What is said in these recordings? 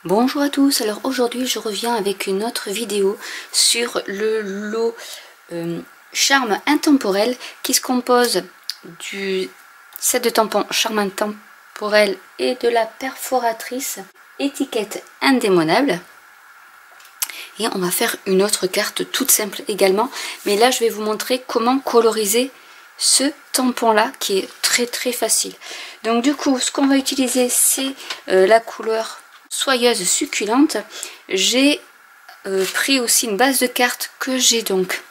Bonjour à tous, alors aujourd'hui je reviens avec une autre vidéo sur le lot Charme Intemporel qui se compose du set de tampons Charme Intemporel et de la perforatrice étiquette indémodable. Et on va faire une autre carte toute simple également, mais là je vais vous montrer comment coloriser ce tampon là qui est très facile. Donc du coup ce qu'on va utiliser c'est la couleur soyeuse succulente. J'ai pris aussi une base de cartes que j'ai donc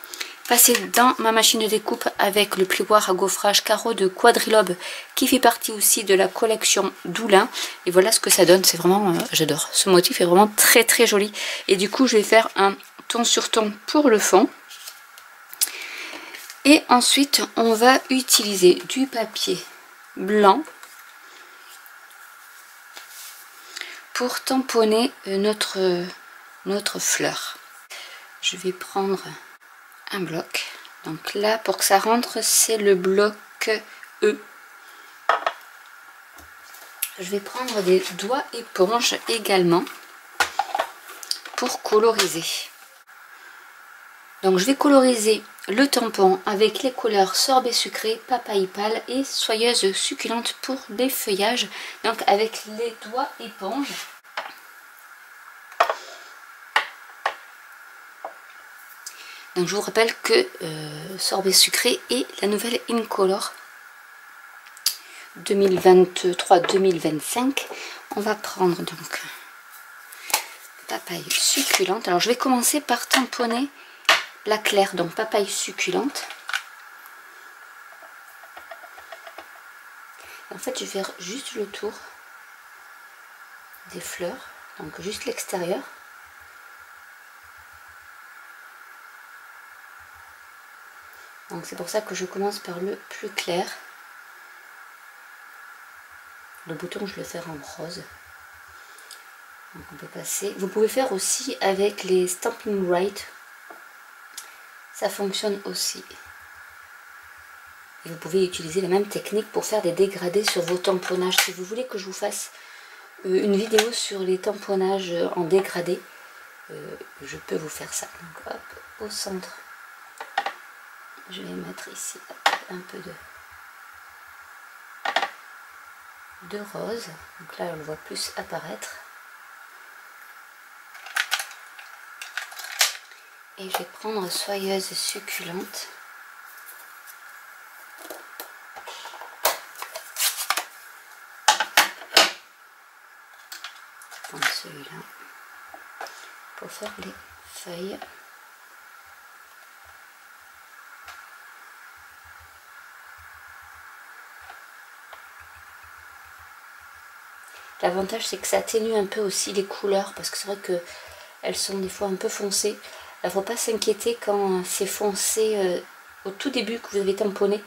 passé dans ma machine de découpe avec le plioir à gaufrage carreau de Quadrilobe qui fait partie aussi de la collection Doulin. Et voilà ce que ça donne, c'est vraiment, j'adore. Ce motif est vraiment très joli. Et du coup je vais faire un ton sur ton pour le fond. Et ensuite on va utiliser du papier blanc pour tamponner notre fleur. Je vais prendre un bloc. Donc là, pour que ça rentre, c'est le bloc E. Je vais prendre des doigts éponge également pour coloriser. Donc je vais coloriser le tampon avec les couleurs sorbet sucré, papaye pâle et soyeuse succulente pour les feuillages. Donc avec les doigts éponge. Donc je vous rappelle que sorbet sucré est la nouvelle Incolor 2023-2025. On va prendre donc papaye succulente. Alors je vais commencer par tamponner la claire, donc papaye succulente. En fait, je vais faire juste le tour des fleurs, donc juste l'extérieur. Donc c'est pour ça que je commence par le plus clair. Le bouton, je le fais en rose. Donc on peut passer. Vous pouvez faire aussi avec les Stampin' Right. Ça fonctionne aussi. Et vous pouvez utiliser la même technique pour faire des dégradés sur vos tamponnages. Si vous voulez que je vous fasse une vidéo sur les tamponnages en dégradé, je peux vous faire ça. Donc hop, au centre, je vais mettre ici un peu de rose. Donc là, on le voit plus apparaître. Et je vais prendre soyeuse succulente. Je prends celui-là pour faire les feuilles. L'avantage c'est que ça atténue un peu aussi les couleurs parce que c'est vrai que elles sont des fois un peu foncées. Il ne faut pas s'inquiéter quand c'est foncé au tout début que vous avez tamponné.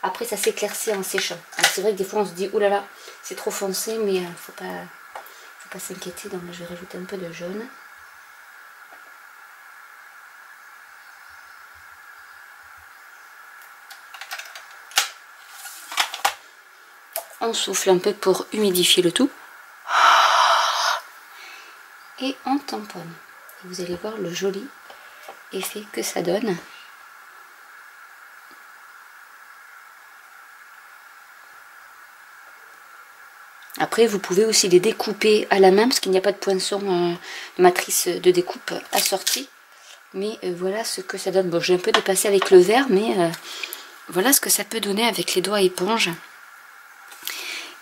Après ça s'éclaircit en séchant. C'est vrai que des fois on se dit oulala c'est trop foncé, mais il ne faut pas s'inquiéter. Donc là, je vais rajouter un peu de jaune. On souffle un peu pour humidifier le tout. Et on tamponne. Vous allez voir le joli effet que ça donne. Après vous pouvez aussi les découper à la main parce qu'il n'y a pas de poinçon matrice de découpe assortie. Mais voilà ce que ça donne. Bon, j'ai un peu dépassé avec le verre, mais voilà ce que ça peut donner avec les doigts éponge.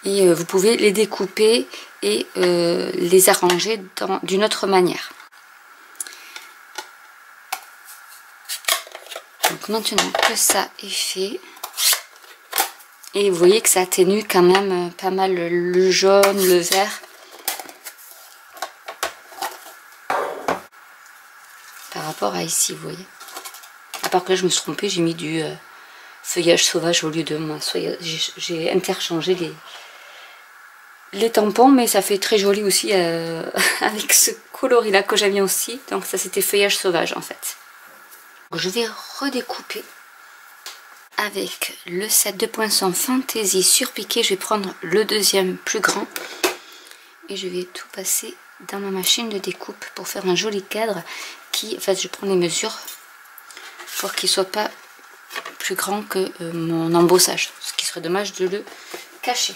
Et vous pouvez les découper et les arranger d'une autre manière. Donc maintenant que ça est fait, et vous voyez que ça atténue quand même pas mal le jaune, le vert. Par rapport à ici, vous voyez. À part que là, je me suis trompée, j'ai mis du feuillage sauvage au lieu de moi. J'ai interchangé les tampons, mais ça fait très joli aussi avec ce coloris là que j'avais aussi. Donc ça c'était feuillage sauvage en fait. Je vais redécouper avec le set de poinçons Fantaisie surpiqué. Je vais prendre le deuxième plus grand et je vais tout passer dans ma machine de découpe pour faire un joli cadre qui, en fait, je prends les mesures pour qu'il soit pas plus grand que mon embossage, ce qui serait dommage de le cacher.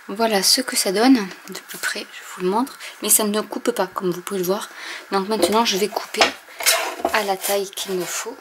Voilà ce que ça donne de plus près, je vous le montre, mais ça ne coupe pas comme vous pouvez le voir. Donc maintenant je vais couper à la taille qu'il me faut.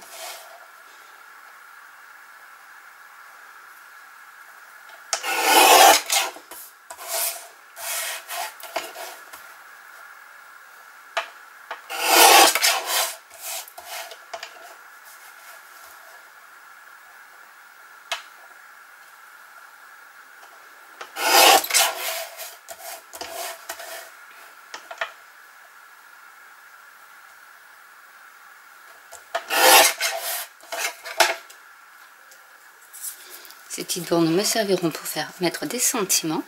Ces petites bornes me serviront pour mettre des sentiments.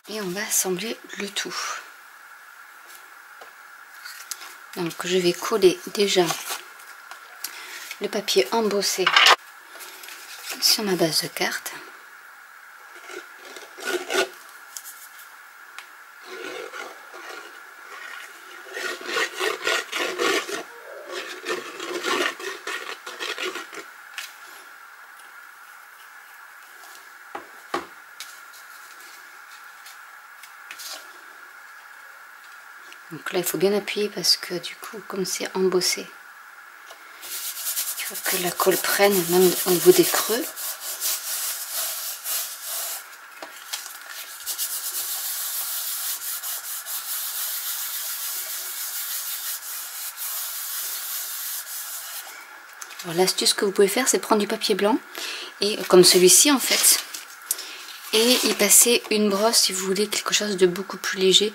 Et on va assembler le tout. Donc je vais coller déjà le papier embossé sur ma base de carte. Donc là il faut bien appuyer parce que du coup comme c'est embossé, il faut que la colle prenne même au niveau des creux. Alors l'astuce que vous pouvez faire, c'est prendre du papier blanc et comme celui-ci en fait, et y passer une brosse si vous voulez quelque chose de beaucoup plus léger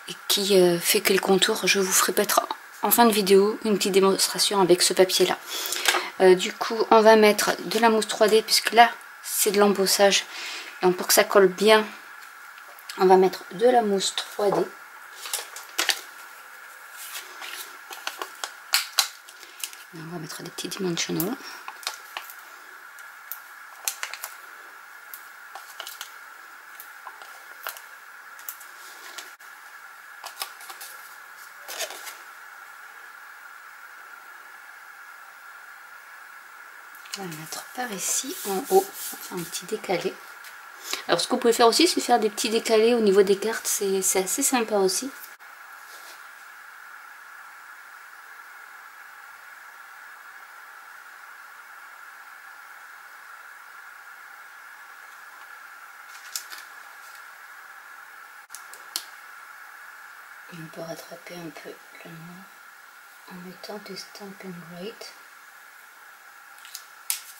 et qui fait que les contours, je vous ferai peut-être en fin de vidéo une petite démonstration avec ce papier là. Du coup on va mettre de la mousse 3D puisque là c'est de l'embossage, et pour que ça colle bien on va mettre de la mousse 3D. On va mettre des petits dimensionals. On va le mettre par ici en haut, un petit décalé. Alors ce que vous pouvez faire aussi, c'est faire des petits décalés au niveau des cartes, c'est assez sympa aussi. On peut rattraper un peu le noir en mettant du Stampin' Grade.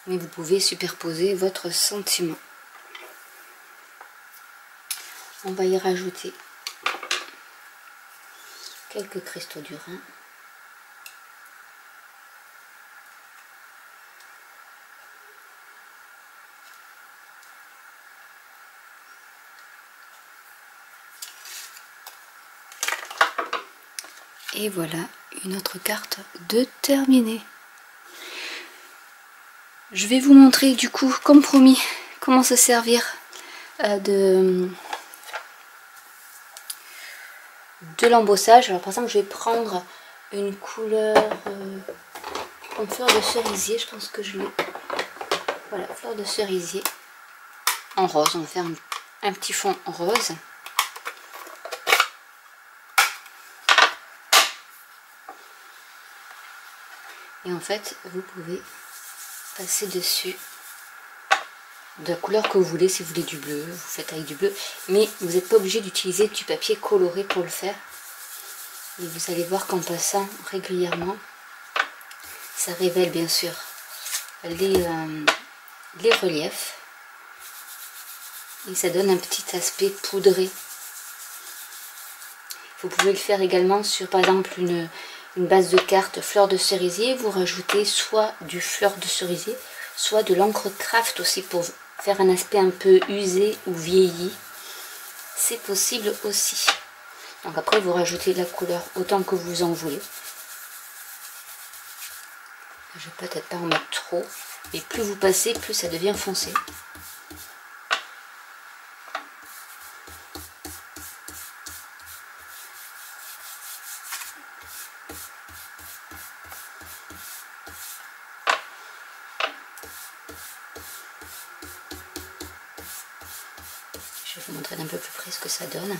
Mais vous pouvez superposer votre sentiment. On va y rajouter quelques cristaux du Rhin. Et voilà une autre carte de terminée. Je vais vous montrer du coup, comme promis, comment se servir de l'embossage. Alors par exemple je vais prendre une couleur comme fleur de cerisier, je pense que je l'ai. Voilà, fleur de cerisier en rose. On va faire un petit fond rose. Et en fait, vous pouvez passer dessus de la couleur que vous voulez. Si vous voulez du bleu, vous faites avec du bleu. Mais vous n'êtes pas obligé d'utiliser du papier coloré pour le faire. Et vous allez voir qu'en passant régulièrement, ça révèle bien sûr les reliefs. Et ça donne un petit aspect poudré. Vous pouvez le faire également sur par exemple une base de carte fleur de cerisier. Vous rajoutez soit du fleur de cerisier, soit de l'encre craft aussi pour faire un aspect un peu usé ou vieilli. C'est possible aussi. Donc après vous rajoutez la couleur autant que vous en voulez. Je vais peut-être pas en mettre trop. Et plus vous passez, plus ça devient foncé. vous montrer d'un peu plus près ce que ça donne.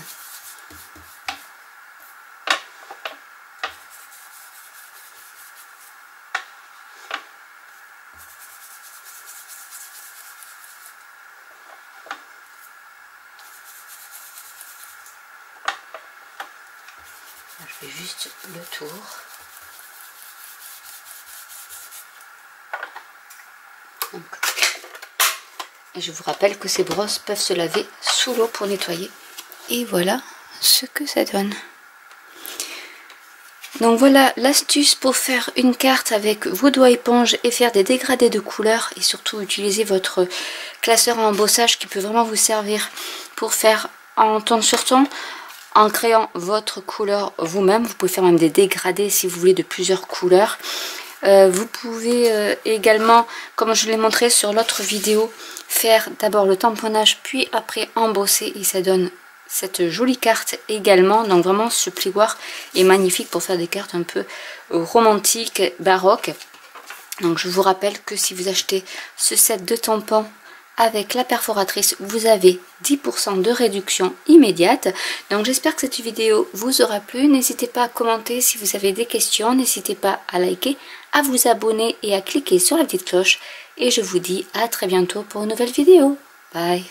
Je fais juste le tour. Donc. Et je vous rappelle que ces brosses peuvent se laver sous l'eau pour nettoyer. Et voilà ce que ça donne. Donc voilà l'astuce pour faire une carte avec vos doigts éponges et faire des dégradés de couleurs. Et surtout utiliser votre classeur à embossage qui peut vraiment vous servir pour faire en ton sur ton. En créant votre couleur vous-même, vous pouvez faire même des dégradés si vous voulez de plusieurs couleurs. Vous pouvez également, comme je l'ai montré sur l'autre vidéo, faire d'abord le tamponnage puis après embosser et ça donne cette jolie carte également. Donc vraiment ce plioir est magnifique pour faire des cartes un peu romantiques, baroques. Donc je vous rappelle que si vous achetez ce set de tampons avec la perforatrice, vous avez 10% de réduction immédiate. Donc j'espère que cette vidéo vous aura plu. N'hésitez pas à commenter si vous avez des questions. N'hésitez pas à liker, à vous abonner et à cliquer sur la petite cloche. Et je vous dis à très bientôt pour une nouvelle vidéo. Bye!